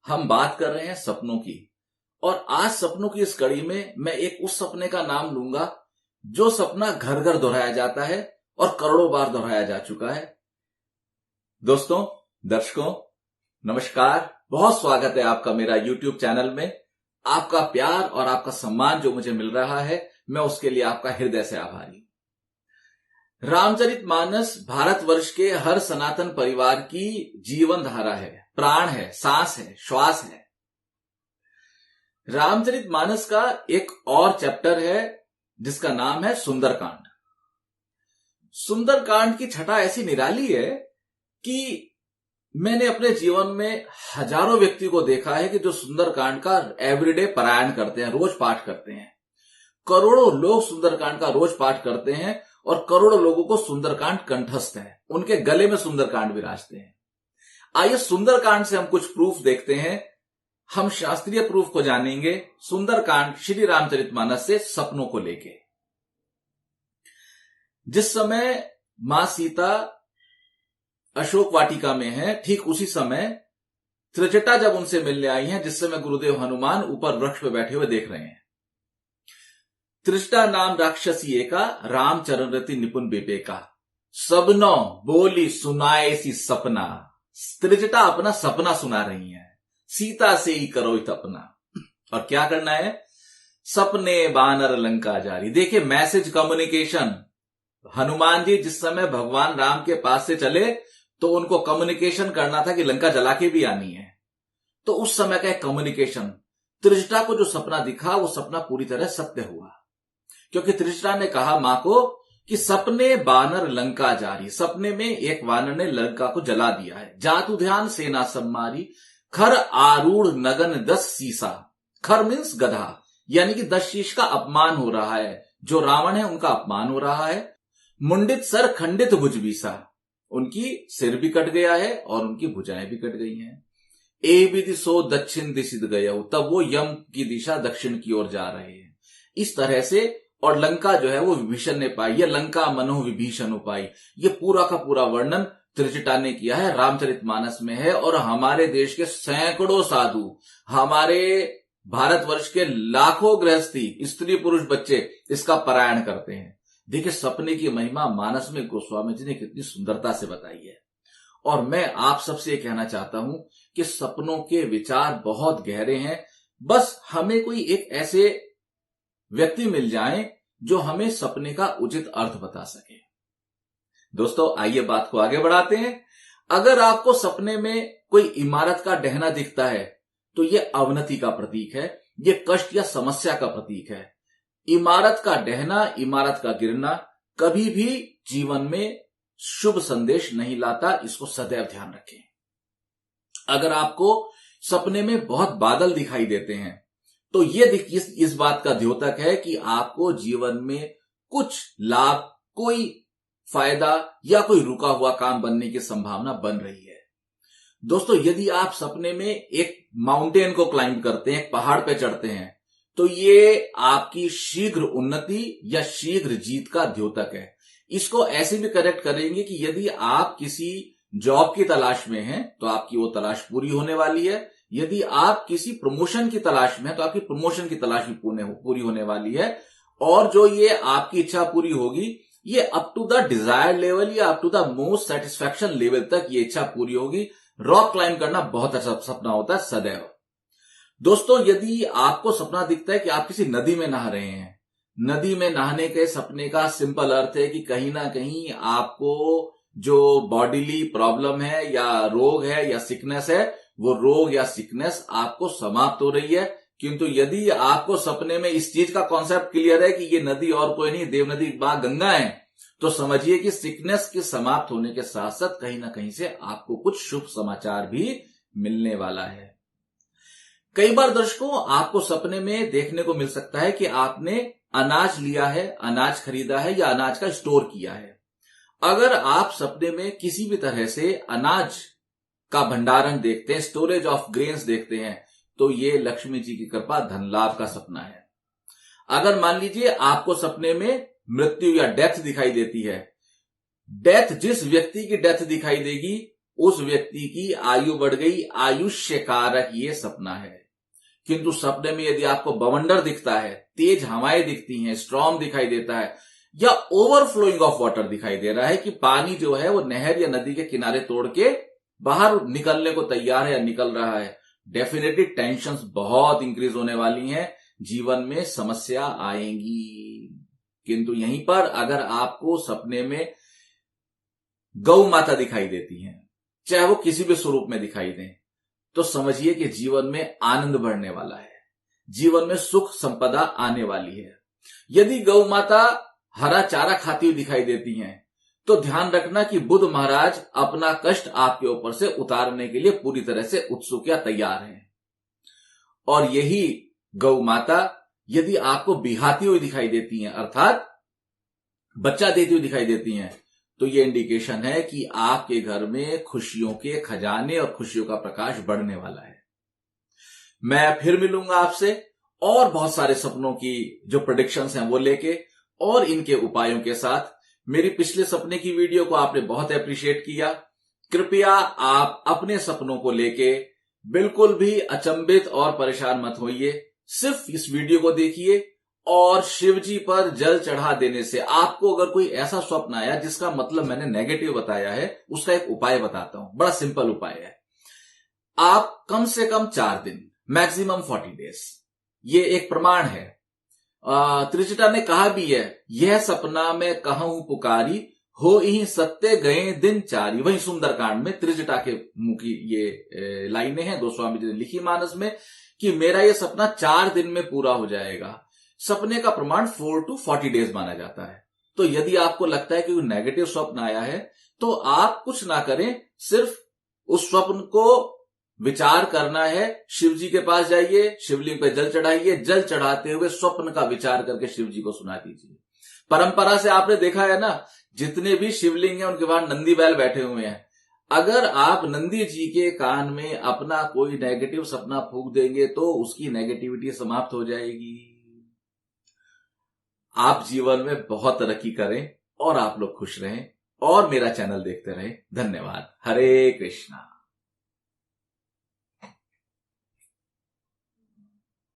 हम बात कर रहे हैं सपनों की। और आज सपनों की इस कड़ी में मैं एक उस सपने का नाम लूंगा जो सपना घर घर दोहराया जाता है और करोड़ों बार दोहराया जा चुका है। दोस्तों, दर्शकों, नमस्कार। बहुत स्वागत है आपका मेरा YouTube चैनल में। आपका प्यार और आपका सम्मान जो मुझे मिल रहा है, मैं उसके लिए आपका हृदय से आभारी। रामचरितमानस भारतवर्ष के हर सनातन परिवार की जीवन धारा है, प्राण है, सांस है, श्वास है। रामचरितमानस का एक और चैप्टर है जिसका नाम है सुंदरकांड। सुंदरकांड की छटा ऐसी निराली है कि मैंने अपने जीवन में हजारों व्यक्ति को देखा है कि जो सुंदरकांड का एवरीडे पारायण करते हैं, रोज पाठ करते हैं। करोड़ों लोग सुंदरकांड का रोज पाठ करते हैं और करोड़ों लोगों को सुंदरकांड कंठस्थ है, उनके गले में सुंदरकांड विराजते हैं। आइए सुंदरकांड से हम कुछ प्रूफ देखते हैं। हम शास्त्रीय प्रूफ को जानेंगे सुंदरकांड श्री रामचरितमानस से सपनों को लेके। जिस समय मां सीता अशोक वाटिका में है, ठीक उसी समय त्रिजटा जब उनसे मिलने आई हैं, जिस समय गुरुदेव हनुमान ऊपर वृक्ष पे बैठे हुए देख रहे हैं। त्रिजटा नाम राक्षसी एका, राम चरण रति निपुण विवेका, सबनो बोली सुनाए सी सपना। त्रिजटा अपना सपना सुना रही हैं, सीता से ही करो तपना। और क्या करना है? सपने बानर लंका जारी। देखिए, मैसेज कम्युनिकेशन। हनुमान जी जिस समय भगवान राम के पास से चले तो उनको कम्युनिकेशन करना था कि लंका जला के भी आनी है, तो उस समय का एक कम्युनिकेशन। त्रिजटा को जो सपना दिखा वो सपना पूरी तरह सत्य हुआ, क्योंकि त्रिजटा ने कहा मां को कि सपने बानर लंका जारी। सपने में एक वानर ने लंका को जला दिया है। जातु ध्यान सेना सम्मारी, खर आरूढ़ नगन 10 सीसा। खर मीन्स गधा, यानी कि 10 शीश का अपमान हो रहा है। जो रावण है उनका अपमान हो रहा है। मुंडित सर खंडित भुजबीसा, उनकी सिर भी कट गया है और उनकी भुजाएं भी कट गई हैं। ए विधि सो दक्षिण दिशित गया, तब वो यम की दिशा दक्षिण की ओर जा रहे हैं। इस तरह से, और लंका जो है वो विभीषण ने पाई, यह लंका मनो विभीषण उपाई। ये पूरा का पूरा वर्णन त्रिजटा ने किया है, रामचरितमानस में है। और हमारे देश के सैकड़ों साधु, हमारे भारतवर्ष के लाखों गृहस्थी, स्त्री पुरुष बच्चे इसका पारायण करते हैं। देखिए, सपने की महिमा मानस में गोस्वामी जी ने कितनी सुंदरता से बताई है। और मैं आप सबसे ये कहना चाहता हूं कि सपनों के विचार बहुत गहरे हैं। बस हमें कोई एक ऐसे व्यक्ति मिल जाए जो हमें सपने का उचित अर्थ बता सके। दोस्तों, आइए बात को आगे बढ़ाते हैं। अगर आपको सपने में कोई इमारत का ढहना दिखता है तो यह अवनति का प्रतीक है, यह कष्ट या समस्या का प्रतीक है। इमारत का ढहना, इमारत का गिरना कभी भी जीवन में शुभ संदेश नहीं लाता, इसको सदैव ध्यान रखें। अगर आपको सपने में बहुत बादल दिखाई देते हैं तो यह इस बात का द्योतक है कि आपको जीवन में कुछ लाभ, कोई फायदा या कोई रुका हुआ काम बनने की संभावना बन रही है। दोस्तों, यदि आप सपने में एक माउंटेन को क्लाइंब करते हैं, एक पहाड़ पे चढ़ते हैं, तो ये आपकी शीघ्र उन्नति या शीघ्र जीत का द्योतक है। इसको ऐसे भी करेक्ट करेंगे कि यदि आप किसी जॉब की तलाश में हैं तो आपकी वो तलाश पूरी होने वाली है। यदि आप किसी प्रमोशन की तलाश में हैं तो आपकी प्रमोशन की तलाश भी पूरी होने वाली है। और जो ये आपकी इच्छा पूरी होगी, ये up to the desire level या up to the most satisfaction level तक ये इच्छा पूरी होगी। रॉक क्लाइंब करना बहुत अच्छा सपना होता है सदैव। दोस्तों, यदि आपको सपना दिखता है कि आप किसी नदी में नहा रहे हैं, नदी में नहाने के सपने का सिंपल अर्थ है कि कहीं ना कहीं आपको जो बॉडीली प्रॉब्लम है या रोग है या सिकनेस है, वो रोग या सिकनेस आपको समाप्त हो रही है। किंतु यदि आपको सपने में इस चीज का कॉन्सेप्ट क्लियर है कि ये नदी और कोई नहीं, देव नदी मां गंगा है, तो समझिए कि सिकनेस के समाप्त होने के साथ साथ कहीं ना कहीं से आपको कुछ शुभ समाचार भी मिलने वाला है। कई बार दर्शकों, आपको सपने में देखने को मिल सकता है कि आपने अनाज लिया है, अनाज खरीदा है या अनाज का स्टोर किया है। अगर आप सपने में किसी भी तरह से अनाज का भंडारण देखते हैं, स्टोरेज ऑफ ग्रेन्स देखते हैं, तो ये लक्ष्मी जी की कृपा, धन लाभ का सपना है। अगर मान लीजिए आपको सपने में मृत्यु या डेथ दिखाई देती है, डेथ, जिस व्यक्ति की डेथ दिखाई देगी उस व्यक्ति की आयु बढ़ गई, आयुष्य कारक ये सपना है। किंतु सपने में यदि आपको बवंडर दिखता है, तेज हवाएं दिखती हैं, स्ट्रॉर्म दिखाई देता है, या ओवरफ्लोइंग ऑफ वाटर दिखाई दे रहा है कि पानी जो है वो नहर या नदी के किनारे तोड़ के बाहर निकलने को तैयार है या निकल रहा है, डेफिनेटली टेंशन्स बहुत इंक्रीज होने वाली हैं, जीवन में समस्या आएंगी। किंतु यहीं पर अगर आपको सपने में गौ माता दिखाई देती हैं, चाहे वो किसी भी स्वरूप में दिखाई दें, तो समझिए कि जीवन में आनंद बढ़ने वाला है, जीवन में सुख संपदा आने वाली है। यदि गौ माता हरा चारा खाती हुई दिखाई देती हैं, तो ध्यान रखना कि बुध महाराज अपना कष्ट आपके ऊपर से उतारने के लिए पूरी तरह से उत्सुक या तैयार हैं। और यही गौ माता यदि आपको बिहाती हुई दिखाई देती हैं, अर्थात बच्चा देती हुई दिखाई देती हैं, तो यह इंडिकेशन है कि आपके घर में खुशियों के खजाने और खुशियों का प्रकाश बढ़ने वाला है। मैं फिर मिलूंगा आपसे और बहुत सारे सपनों की जो प्रेडिक्शंस हैं वो लेके और इनके उपायों के साथ। मेरी पिछले सपने की वीडियो को आपने बहुत अप्रिशिएट किया। कृपया आप अपने सपनों को लेके बिल्कुल भी अचंभित और परेशान मत होइए, सिर्फ इस वीडियो को देखिए और शिव जी पर जल चढ़ा देने से आपको अगर कोई ऐसा स्वप्न आया जिसका मतलब मैंने नेगेटिव बताया है, उसका एक उपाय बताता हूं। बड़ा सिंपल उपाय है। आप कम से कम 4 दिन, मैक्सिमम 40 डेज, ये एक प्रमाण है। त्रिजटा ने कहा भी है, यह सपना मैं कहूं पुकारी, हो ही सत्य गए दिन चारी। वही सुंदरकांड में त्रिजटा के मुंह की ये लाइनें हैं, गोस्वामी जी ने लिखी मानस में, कि मेरा यह सपना 4 दिन में पूरा हो जाएगा। सपने का प्रमाण 4 to 40 डेज माना जाता है। तो यदि आपको लगता है कि कोई नेगेटिव स्वप्न आया है, तो आप कुछ ना करें, सिर्फ उस स्वप्न को विचार करना है। शिव जी के पास जाइए, शिवलिंग पे जल चढ़ाइए, जल चढ़ाते हुए स्वप्न का विचार करके शिव जी को सुना दीजिए। परंपरा से आपने देखा है ना, जितने भी शिवलिंग हैं उनके बाहर नंदी बैल बैठे हुए हैं। अगर आप नंदी जी के कान में अपना कोई नेगेटिव सपना फूंक देंगे तो उसकी नेगेटिविटी समाप्त हो जाएगी। आप जीवन में बहुत तरक्की करें और आप लोग खुश रहें और मेरा चैनल देखते रहें। धन्यवाद। हरे कृष्णा।